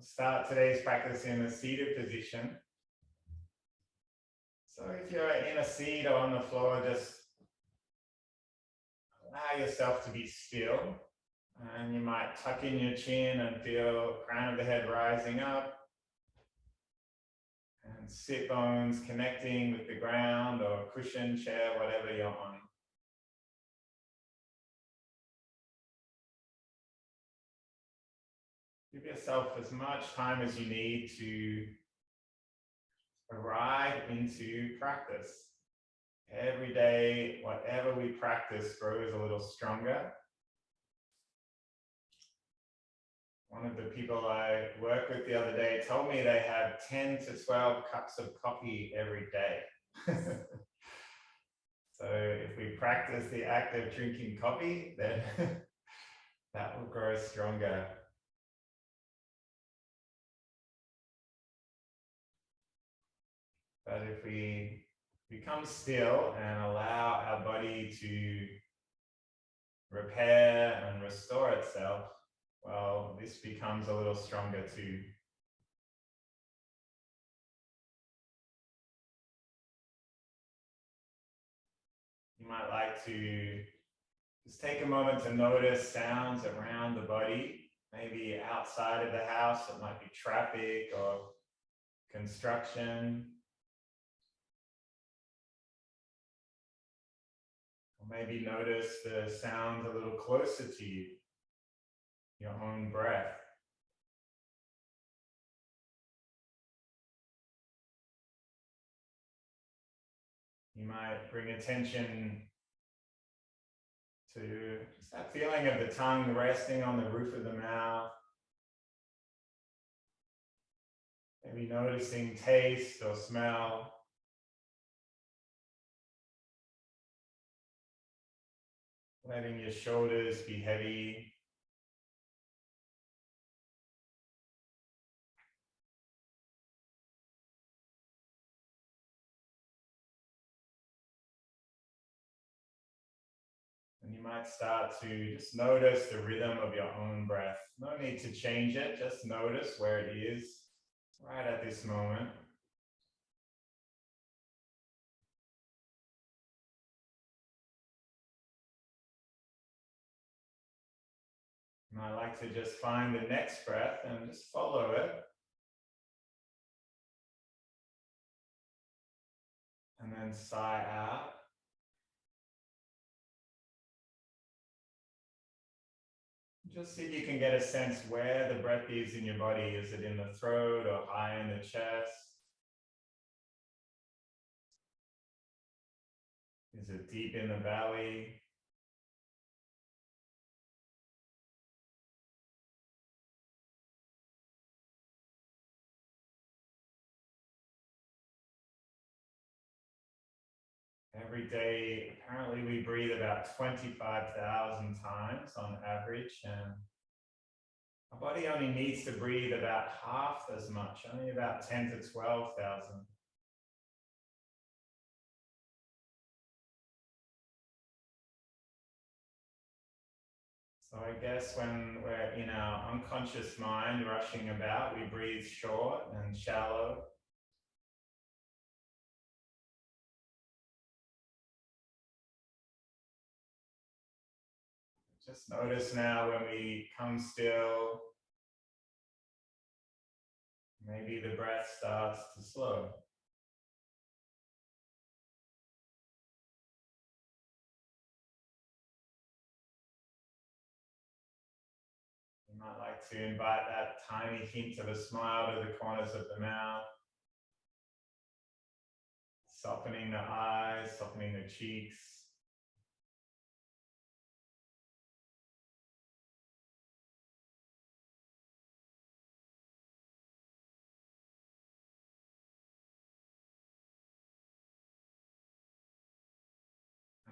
We'll start today's practice in a seated position. So if you're in a seat or on the floor, just allow yourself to be still. And you might tuck in your chin and feel crown of the head rising up. And sit bones connecting with the ground or cushion, chair, whatever you're on. Give yourself as much time as you need to arrive into practice. Every day, whatever we practice grows a little stronger. One of the people I work with the other day told me they have 10 to 12 cups of coffee every day. So if we practice the act of drinking coffee, then that will grow stronger. But if we become still and allow our body to repair and restore itself, well, this becomes a little stronger too. You might like to just take a moment to notice sounds around the body, maybe outside of the house. It might be traffic or construction. Or maybe notice the sounds a little closer to you, your own breath. You might bring attention to just that feeling of the tongue resting on the roof of the mouth. Maybe noticing taste or smell. Letting your shoulders be heavy. And you might start to just notice the rhythm of your own breath. No need to change it, just notice where it is right at this moment. And I like to just find the next breath and just follow it. And then sigh out. Just see if you can get a sense where the breath is in your body. Is it in the throat or high in the chest? Is it deep in the belly? Every day, apparently we breathe about 25,000 times on average, and our body only needs to breathe about half as much, only about 10 to 12,000. So I guess when we're in our unconscious mind rushing about, we breathe short and shallow. Just notice now when we come still, maybe the breath starts to slow. You might like to invite that tiny hint of a smile to the corners of the mouth. Softening the eyes, softening the cheeks.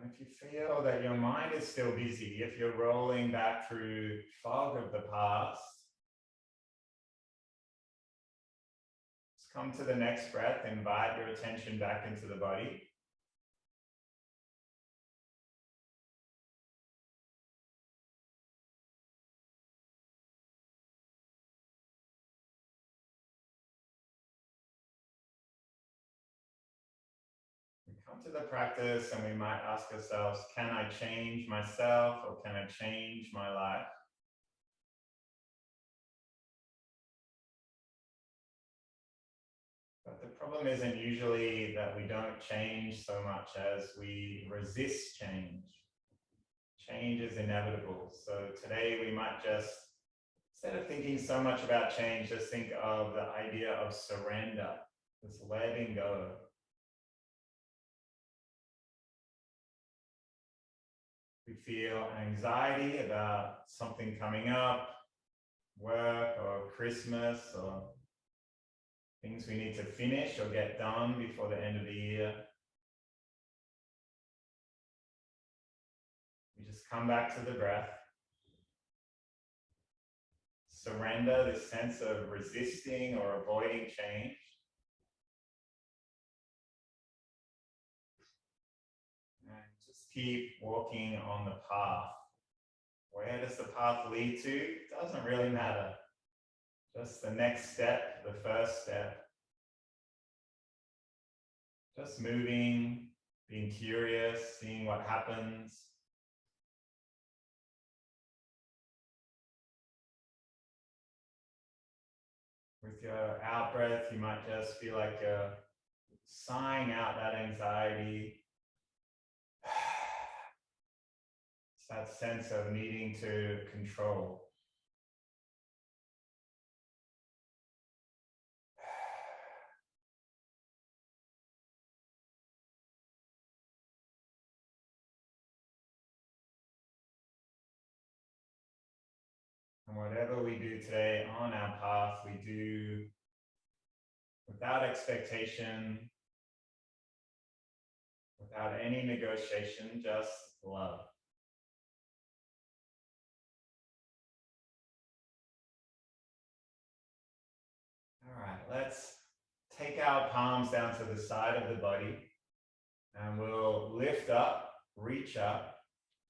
And if you feel that your mind is still busy, if you're rolling back through fog of the past, just come to the next breath, invite your attention back into the body. come to the practice and we might ask ourselves, can I change myself or can I change my life? But the problem isn't usually that we don't change so much as we resist change. Change is inevitable. So today we might just, instead of thinking so much about change, just think of the idea of surrender, just letting go. We feel anxiety about something coming up, work or Christmas or things we need to finish or get done before the end of the year. We just come back to the breath. Surrender, this sense of resisting or avoiding change. And just keep walking on the path. Where does the path lead to? It doesn't really matter. Just the next step, the first step. Just moving, being curious, seeing what happens. With your out breath, you might just feel like you're sighing out that anxiety. It's that sense of needing to control. And whatever we do today on our path, we do without expectation, without any negotiation, just love. All right, let's take our palms down to the side of the body and we'll lift up, reach up.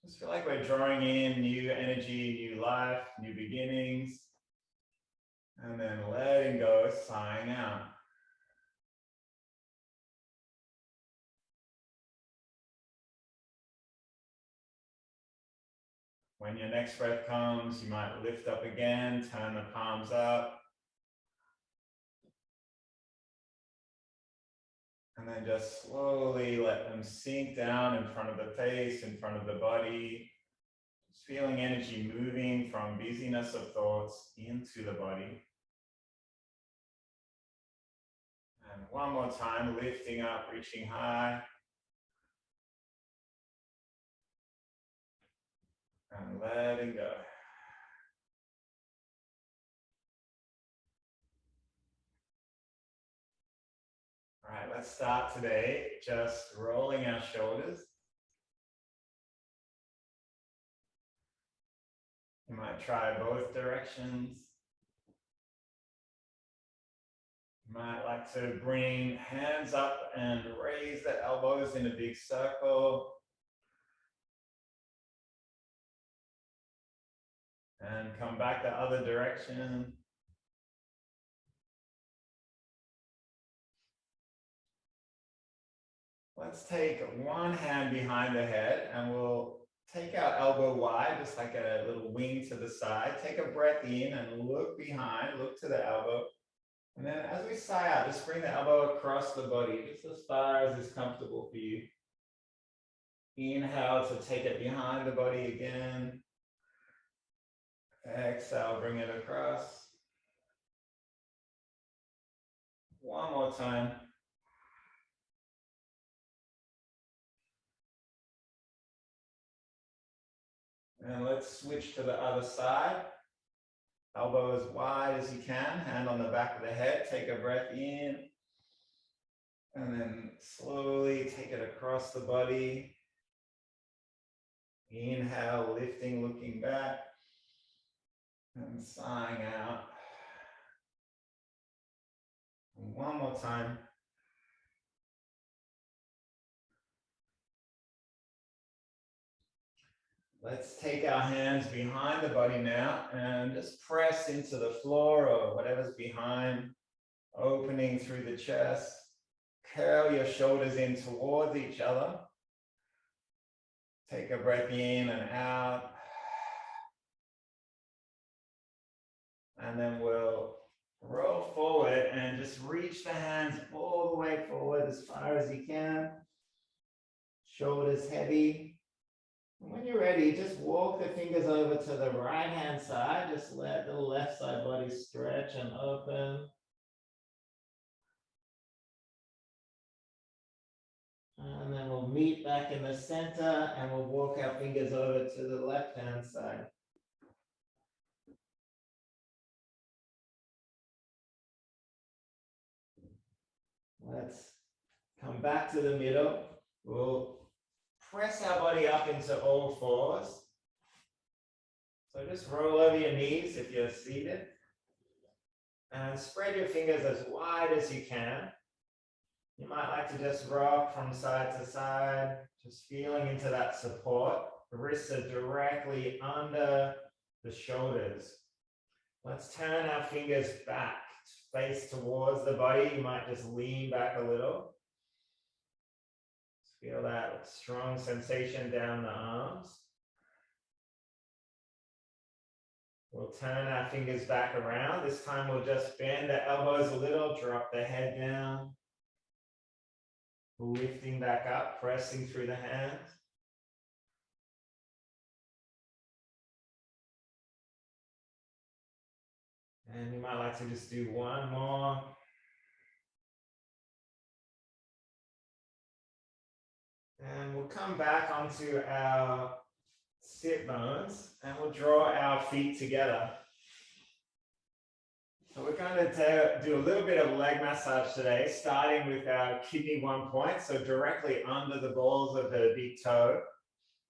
Just feel like we're drawing in new energy, new life, new beginnings, and then letting go, sighing out. When your next breath comes, you might lift up again, turn the palms up. And then just slowly let them sink down in front of the face, in front of the body. Just feeling energy moving from busyness of thoughts into the body. And one more time, lifting up, reaching high. And letting go. All right, let's start today just rolling our shoulders. You might try both directions. You might like to bring hands up and raise the elbows in a big circle. And come back the other direction. Let's take one hand behind the head and we'll take our elbow wide, just like a little wing to the side. Take a breath in and look behind, look to the elbow. And then as we sigh out, just bring the elbow across the body, just as far as is comfortable for you. Inhale to take it behind the body again. Exhale, bring it across. One more time. And let's switch to the other side. Elbow as wide as you can, hand on the back of the head. Take a breath in. And then slowly take it across the body. Inhale, lifting, looking back. And sighing out. One more time. Let's take our hands behind the body now and just press into the floor or whatever's behind, opening through the chest, curl your shoulders in towards each other. Take a breath in and out. And then we'll roll forward and just reach the hands all the way forward as far as you can. Shoulders heavy. And when you're ready, just walk the fingers over to the right hand side. Just let the left side body stretch and open. And then we'll meet back in the center and we'll walk our fingers over to the left hand side. Let's come back to the middle. We'll press our body up into all fours. So just roll over your knees if you're seated. And spread your fingers as wide as you can. You might like to just rock from side to side, just feeling into that support. The wrists are directly under the shoulders. Let's turn our fingers back, face towards the body. You might just lean back a little. Just feel that strong sensation down the arms. We'll turn our fingers back around. This time we'll just bend the elbows a little, drop the head down. Lifting back up, pressing through the hands. And you might like to just do one more. And we'll come back onto our sit bones and we'll draw our feet together. So we're going to do a little bit of leg massage today, starting with our kidney 1 point, so directly under the balls of the big toe.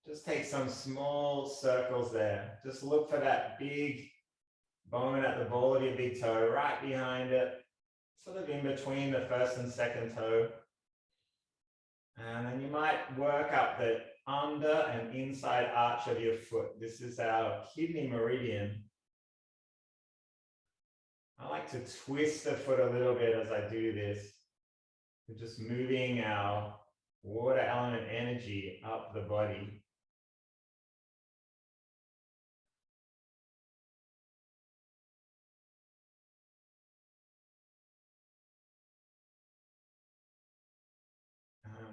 Just take some small circles there. Just look for that big bone at the ball of your big toe, right behind it, sort of in between the first and second toe. And then you might work up the under and inside arch of your foot. This is our kidney meridian. I like to twist the foot a little bit as I do this. We're just moving our water element energy up the body.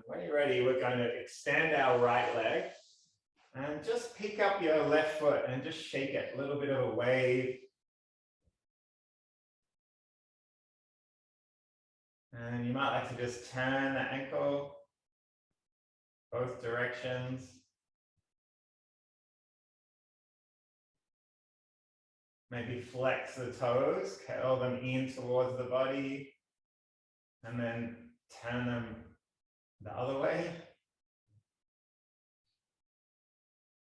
When you're ready, we're going to extend our right leg and just pick up your left foot and just shake it, a little bit of a wave. And you might like to just turn the ankle both directions. Maybe flex the toes, curl them in towards the body, and then turn them the other way.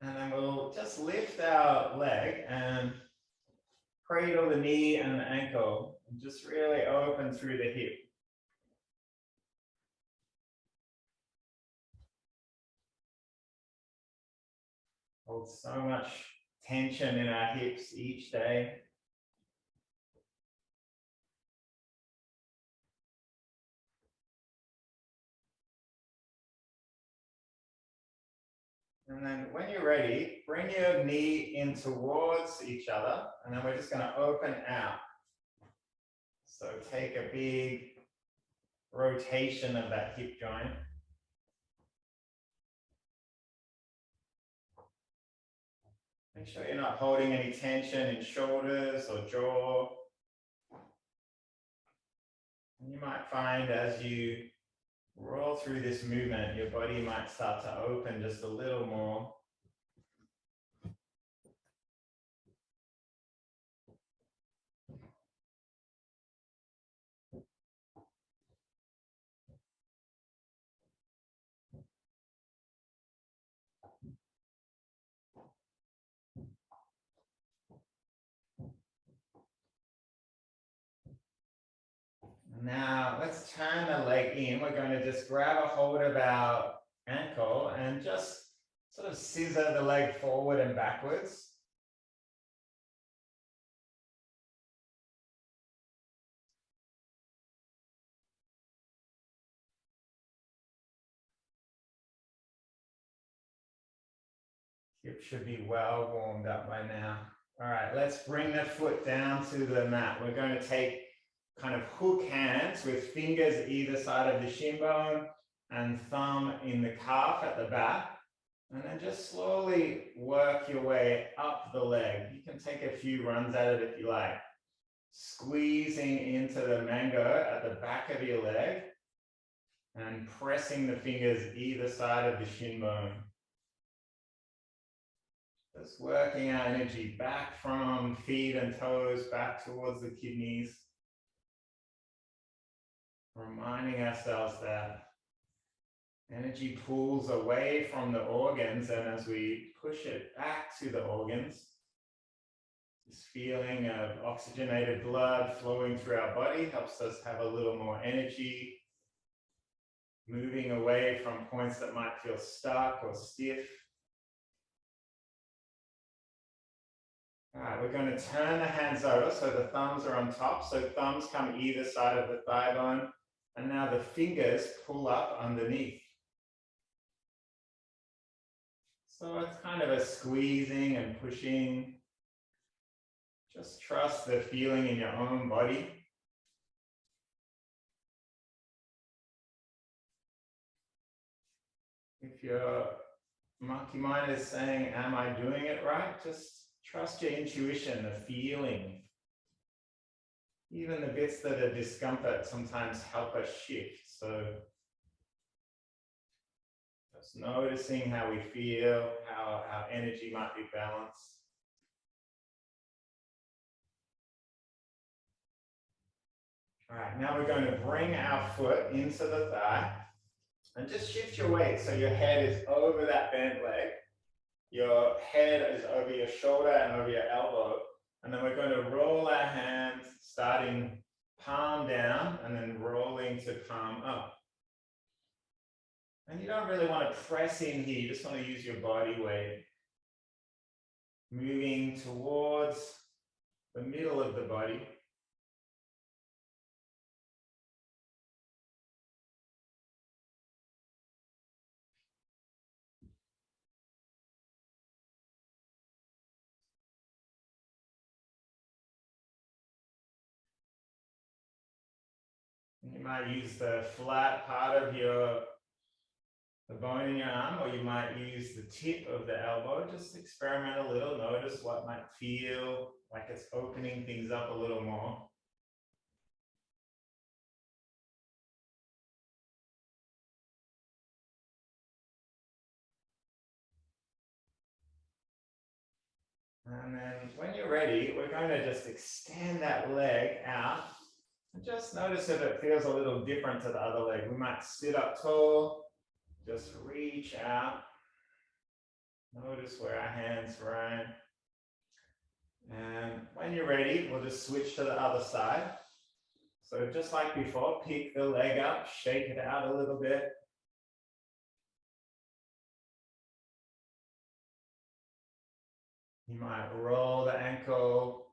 And then we'll just lift our leg and cradle the knee and the ankle and just really open through the hip. Hold so much tension in our hips each day. And then when you're ready, bring your knee in towards each other, and then we're just going to open out. So take a big rotation of that hip joint. Make sure you're not holding any tension in shoulders or jaw. And you might find as you roll through this movement, your body might start to open just a little more. Now let's turn the leg in. We're going to just grab a hold of our ankle and just sort of scissor the leg forward and backwards. Hip should be well warmed up by now. All right, let's bring the foot down to the mat. We're going to take kind of hook hands with fingers either side of the shin bone and thumb in the calf at the back. And then just slowly work your way up the leg. You can take a few runs at it if you like. Squeezing into the mango at the back of your leg and pressing the fingers either side of the shin bone. Just working our energy back from feet and toes, back towards the kidneys. Reminding ourselves that energy pulls away from the organs, and as we push it back to the organs, this feeling of oxygenated blood flowing through our body helps us have a little more energy, moving away from points that might feel stuck or stiff. All right, we're going to turn the hands over so the thumbs are on top. So thumbs come either side of the thigh bone, and now the fingers pull up underneath. So it's kind of a squeezing and pushing. Just trust the feeling in your own body. If your monkey mind is saying, am I doing it right? Just trust your intuition, the feeling. Even the bits that are discomfort sometimes help us shift. So just noticing how we feel, how our energy might be balanced. All right, now we're going to bring our foot into the thigh and just shift your weight so your head is over that bent leg. Your head is over your shoulder and over your elbow. And then we're going to roll our hands, starting palm down and then rolling to palm up. And you don't really want to press in here, you just want to use your body weight. Moving towards the middle of the body. You might use the flat part of the bone in your arm, or you might use the tip of the elbow. Just experiment a little, notice what might feel like it's opening things up a little more. And then when you're ready, we're going to just extend that leg out. And just notice if it feels a little different to the other leg. We might sit up tall, just reach out. Notice where our hands run. And when you're ready, we'll just switch to the other side. So just like before, pick the leg up, shake it out a little bit. You might roll the ankle.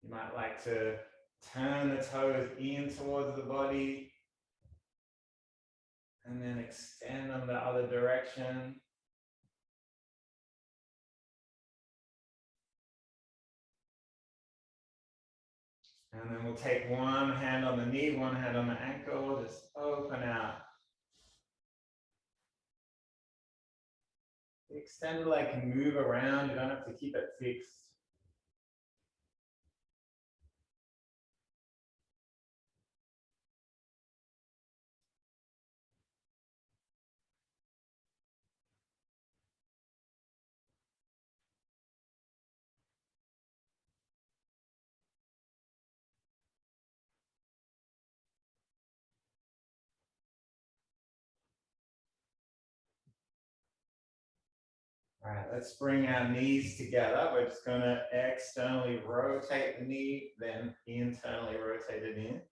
You might like to turn the toes in towards the body and then extend them the other direction. And then we'll take one hand on the knee, one hand on the ankle, just open out. The extended leg can move around, you don't have to keep it fixed. All right, let's bring our knees together. We're just going to externally rotate the knee, then internally rotate it in.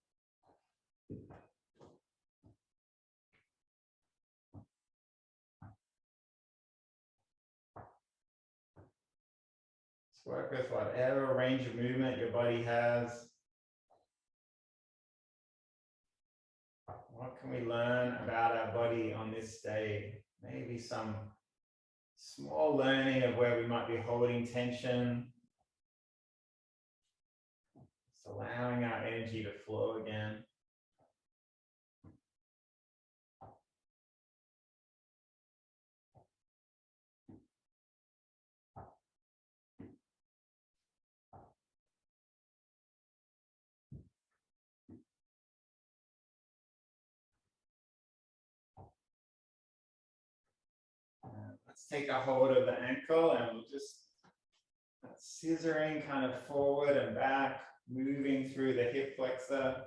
Just work with whatever range of movement your body has. What can we learn about our body on this day? Maybe some small learning of where we might be holding tension. Just allowing our energy to flow again. Let's take a hold of the ankle and we'll just scissoring kind of forward and back, moving through the hip flexor.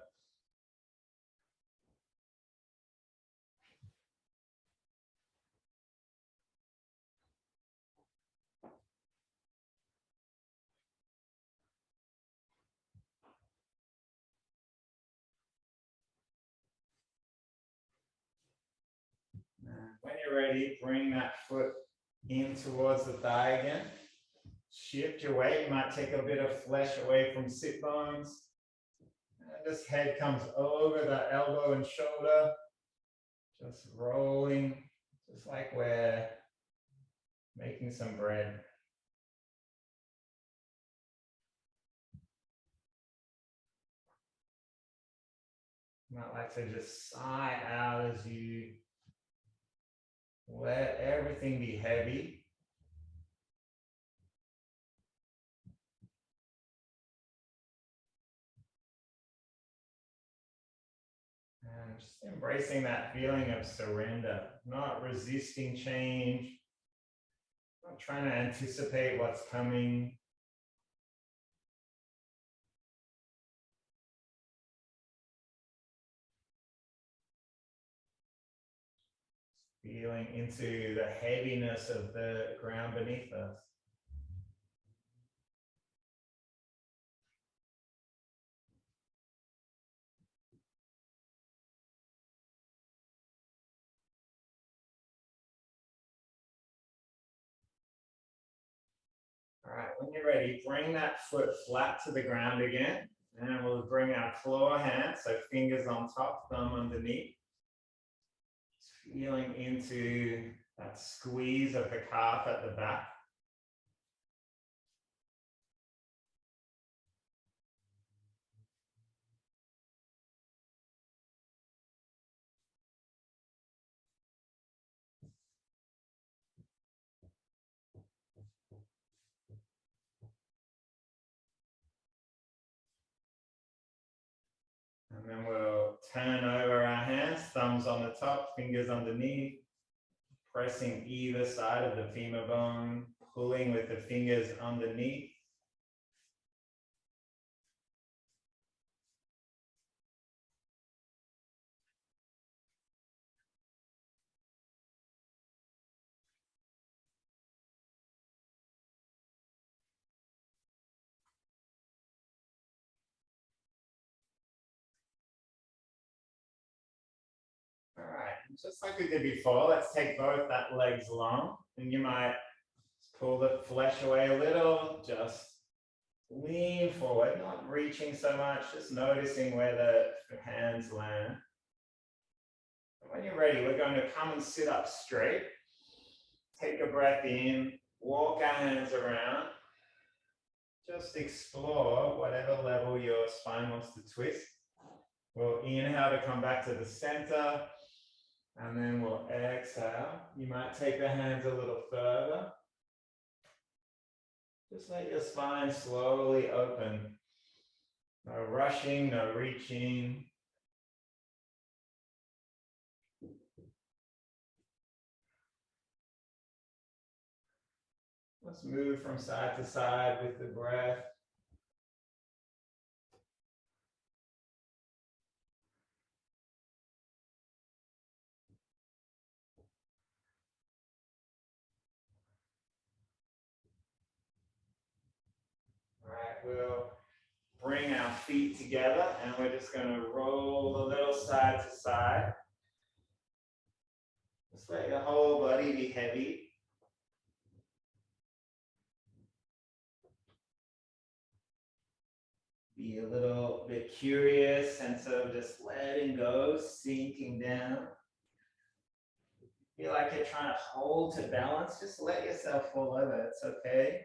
When you're ready, bring that foot in towards the thigh again. Shift your weight. You might take a bit of flesh away from sit bones. And this head comes over the elbow and shoulder. Just rolling, just like we're making some bread. You might like to just sigh out as you let everything be heavy. And just embracing that feeling of surrender, not resisting change, not trying to anticipate what's coming. Feeling into the heaviness of the ground beneath us. All right, when you're ready, bring that foot flat to the ground again. And we'll bring our claw hand, so fingers on top, thumb underneath. Just feeling into that squeeze of the calf at the back. And then we'll turn over our hands, thumbs on the top, fingers underneath, pressing either side of the femur bone, pulling with the fingers underneath. All right, just like we did before, let's take both that legs long, and you might pull the flesh away a little, just lean forward, not reaching so much, just noticing where the hands land. And when you're ready, we're going to come and sit up straight. Take a breath in, walk our hands around. Just explore whatever level your spine wants to twist. We'll inhale to come back to the center, and then we'll exhale. You might take the hands a little further. Just let your spine slowly open. No rushing, no reaching. Let's move from side to side with the breath. All right, we'll bring our feet together and we're just going to roll a little side to side. Just let your whole body be heavy. Be a little bit curious, sense of just letting go, sinking down. Feel like you're trying to hold to balance, just let yourself fall over, it's okay.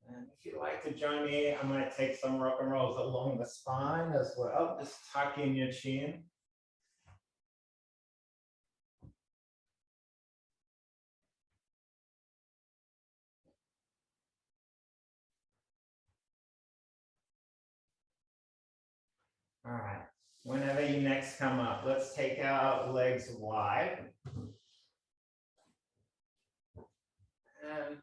And if you'd like to join me, I might take some rock and rolls along the spine as well. Just tuck in your chin. All right, whenever you next come up, let's take our legs wide. And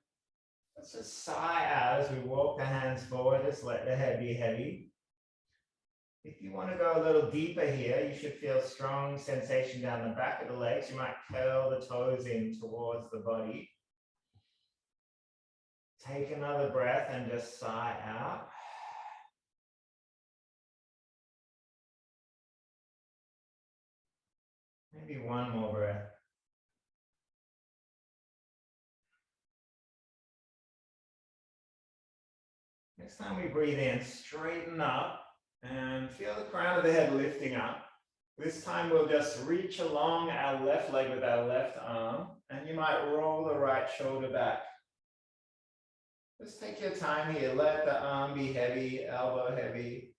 let's just sigh out as we walk the hands forward, just let the head be heavy. If you want to go a little deeper here, you should feel strong sensation down the back of the legs. You might curl the toes in towards the body. Take another breath and just sigh out. Maybe one more breath. Next time we breathe in, straighten up and feel the crown of the head lifting up. This time we'll just reach along our left leg with our left arm, and you might roll the right shoulder back. Just take your time here. Let the arm be heavy, elbow heavy.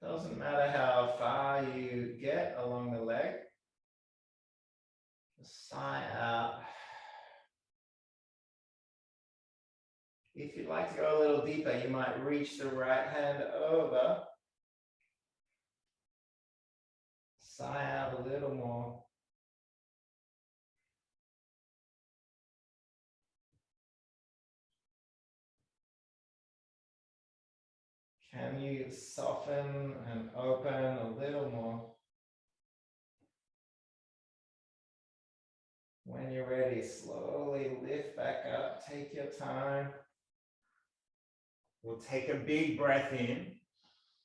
Doesn't matter how far you get along the leg. Just sigh out. If you'd like to go a little deeper, you might reach the right hand over. Sigh out a little more. Can you soften and open a little more? When you're ready, slowly lift back up, take your time. We'll take a big breath in.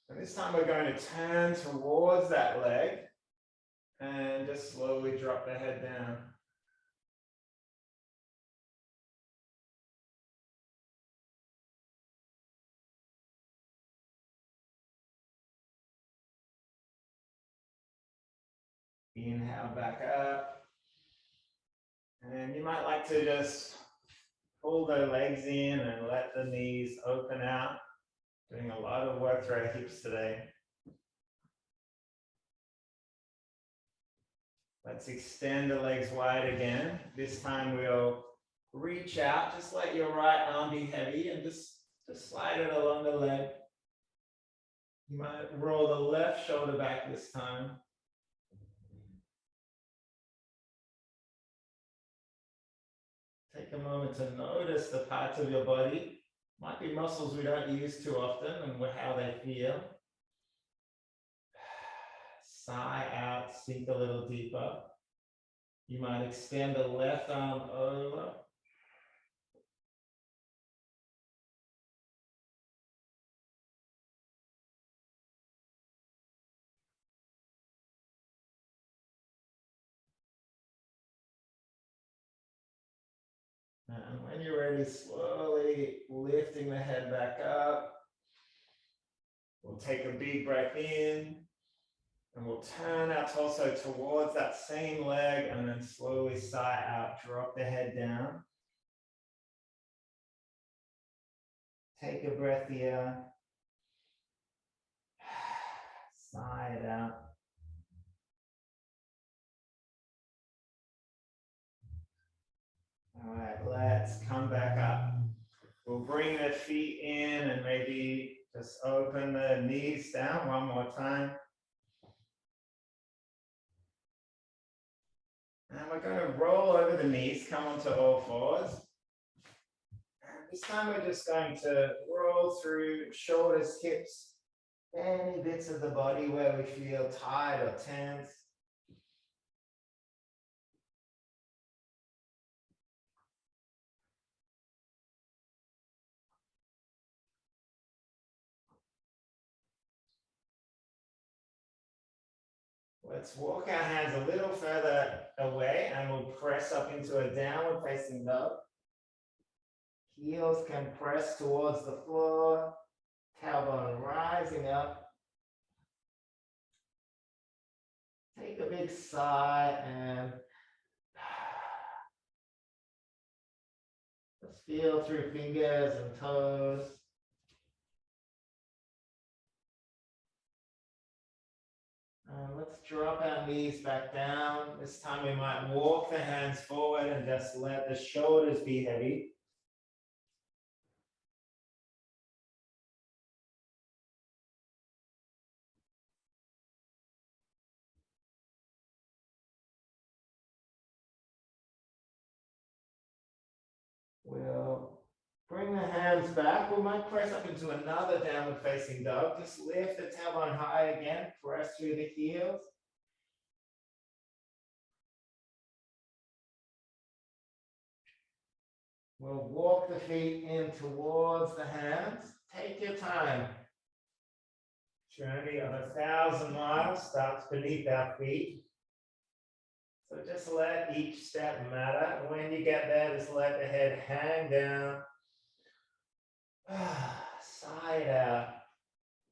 And this time we're going to turn towards that leg and just slowly drop the head down. Inhale back up. And you might like to just pull the legs in and let the knees open out. Doing a lot of work through our hips today. Let's extend the legs wide again. This time we'll reach out. Just let your right arm be heavy and just slide it along the leg. You might roll the left shoulder back this time. Take a moment to notice the parts of your body. Might be muscles we don't use too often and how they feel. Sigh out, sink a little deeper. You might extend the left arm over. And when you're ready, slowly lifting the head back up. We'll take a big breath in. And we'll turn our torso towards that same leg and then slowly sigh out, drop the head down. Take a breath here. Sigh it out. All right, let's come back up. We'll bring the feet in and maybe just open the knees down one more time. And we're going to roll over the knees, come onto all fours. And this time we're just going to roll through shoulders, hips, any bits of the body where we feel tight or tense. Let's walk our hands a little further away and we'll press up into a downward facing dog. Heels can press towards the floor, tailbone rising up. Take a big sigh and just feel through fingers and toes. Let's drop our knees back down. This time we might walk the hands forward and just let the shoulders be heavy. We'll bring the hands back. We might press up into another downward facing dog. Just lift the tailbone high again. Press through the heels. We'll walk the feet in towards the hands. Take your time. Journey of 1,000 miles starts beneath our feet. So just let each step matter. When you get there, just let the head hang down. Sigh it out.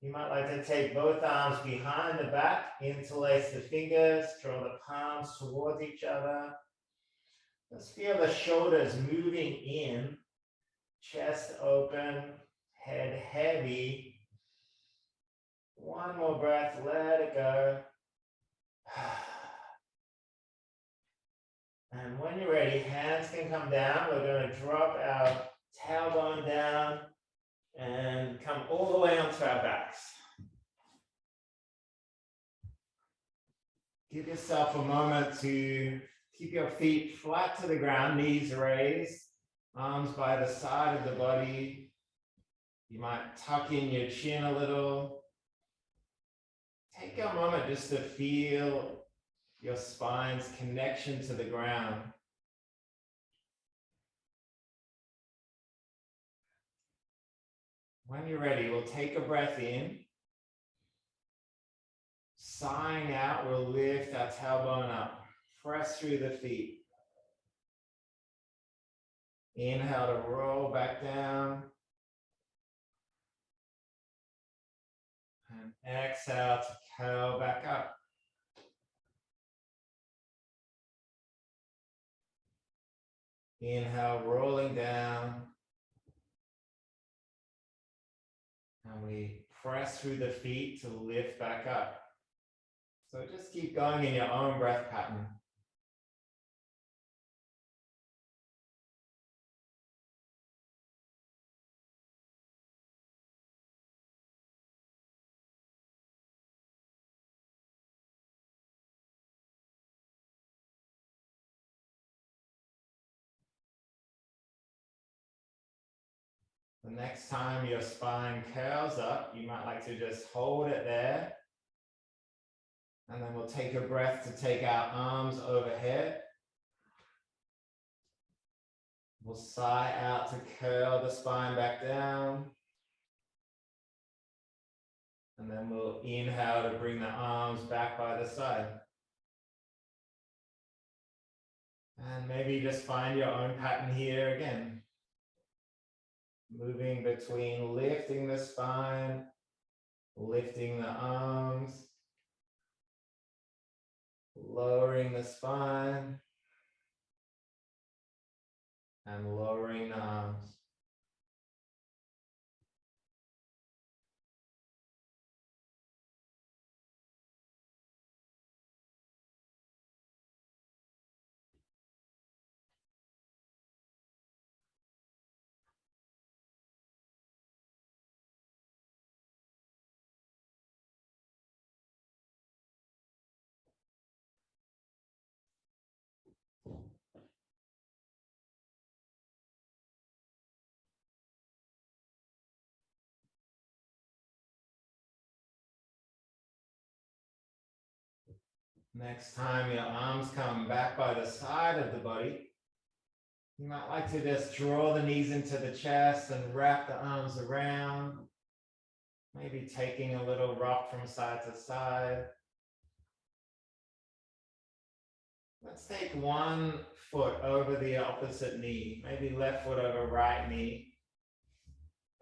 You might like to take both arms behind the back, interlace the fingers, draw the palms towards each other. Just feel the shoulders moving in, chest open, head heavy. One more breath, let it go. And when you're ready, hands can come down. We're going to drop our tailbone down and come all the way onto our backs. Give yourself a moment to keep your feet flat to the ground, knees raised, arms by the side of the body. You might tuck in your chin a little. Take a moment just to feel your spine's connection to the ground. When you're ready, we'll take a breath in. Sighing out, we'll lift our tailbone up. Press through the feet. Inhale to roll back down. And exhale to curl back up. Inhale, rolling down. And we press through the feet to lift back up. So just keep going in your own breath pattern. The next time your spine curls up, you might like to just hold it there. And then we'll take a breath to take our arms overhead. We'll sigh out to curl the spine back down. And then we'll inhale to bring the arms back by the side. And maybe just find your own pattern here again. Moving between lifting the spine, lifting the arms, lowering the spine, and lowering the arms. Next time your arms come back by the side of the body, you might like to just draw the knees into the chest and wrap the arms around, maybe taking a little rock from side to side. Let's take one foot over the opposite knee, maybe left foot over right knee.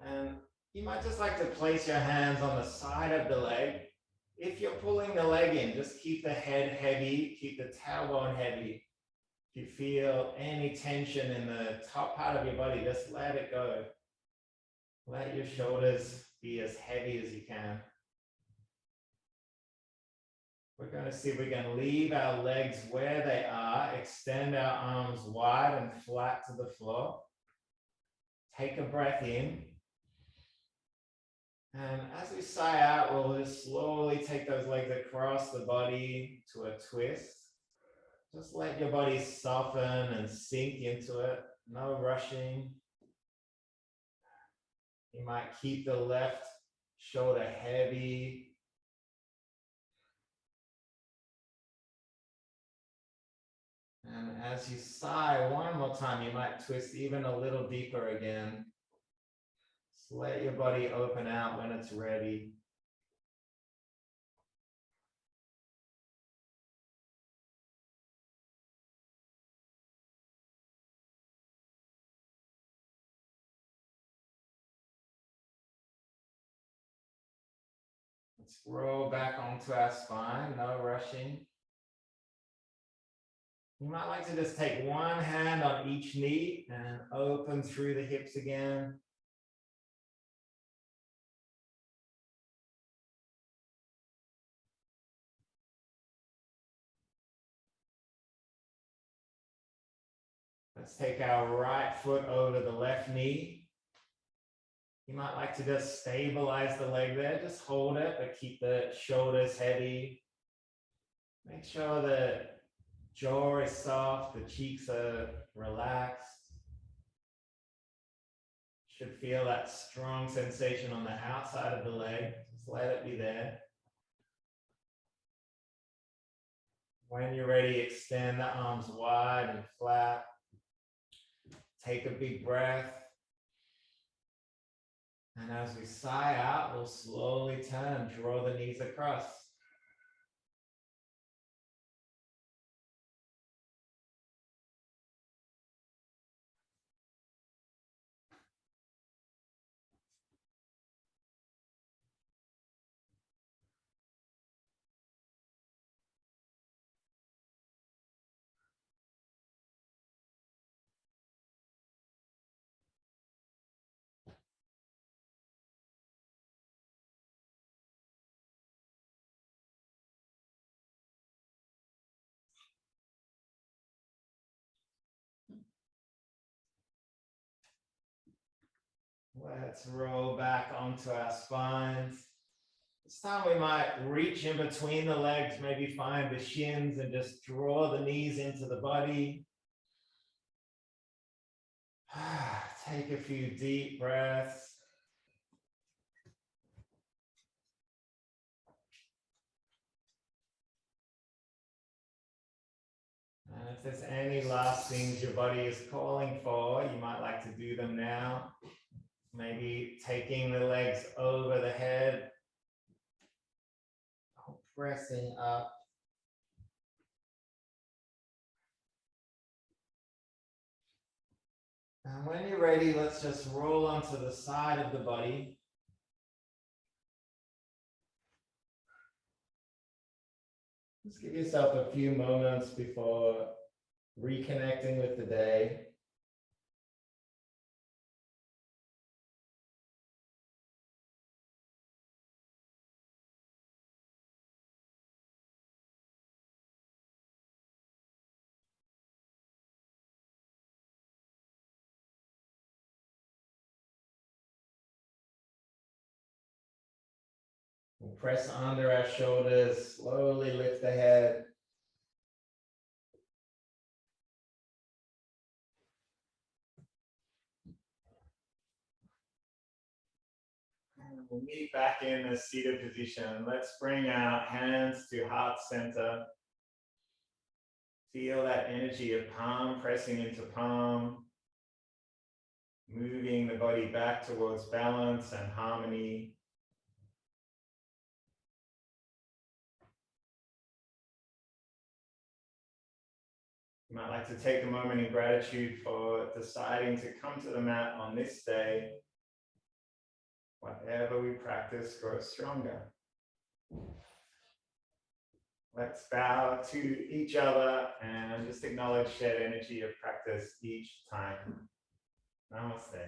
And you might just like to place your hands on the side of the leg. If you're pulling the leg in, just keep the head heavy, keep the tailbone heavy. If you feel any tension in the top part of your body, just let it go. Let your shoulders be as heavy as you can. We're going to see if we can leave our legs where they are, extend our arms wide and flat to the floor. Take a breath in. And as we sigh out, we'll just slowly take those legs across the body to a twist. Just let your body soften and sink into it. No rushing. You might keep the left shoulder heavy. And as you sigh one more time, you might twist even a little deeper again. Just let your body open out when it's ready. Let's roll back onto our spine, no rushing. You might like to just take one hand on each knee and open through the hips again. Let's take our right foot over the left knee. You might like to just stabilize the leg there. Just hold it, but keep the shoulders heavy. Make sure the jaw is soft, the cheeks are relaxed. Should feel that strong sensation on the outside of the leg. Just let it be there. When you're ready, extend the arms wide and flat. Take a big breath. And as we sigh out, we'll slowly turn, draw the knees across. Let's roll back onto our spines. This time we might reach in between the legs, maybe find the shins and just draw the knees into the body. Take a few deep breaths. And if there's any last things your body is calling for, you might like to do them now. Maybe taking the legs over the head, pressing up. And when you're ready, let's just roll onto the side of the body. Just give yourself a few moments before reconnecting with the day. We'll press under our shoulders, slowly lift the head. We'll meet back in the seated position. Let's bring our hands to heart center. Feel that energy of palm pressing into palm, moving the body back towards balance and harmony. You might like to take a moment in gratitude for deciding to come to the mat on this day. Whatever we practice grows stronger. Let's bow to each other and just acknowledge shared energy of practice each time. Namaste.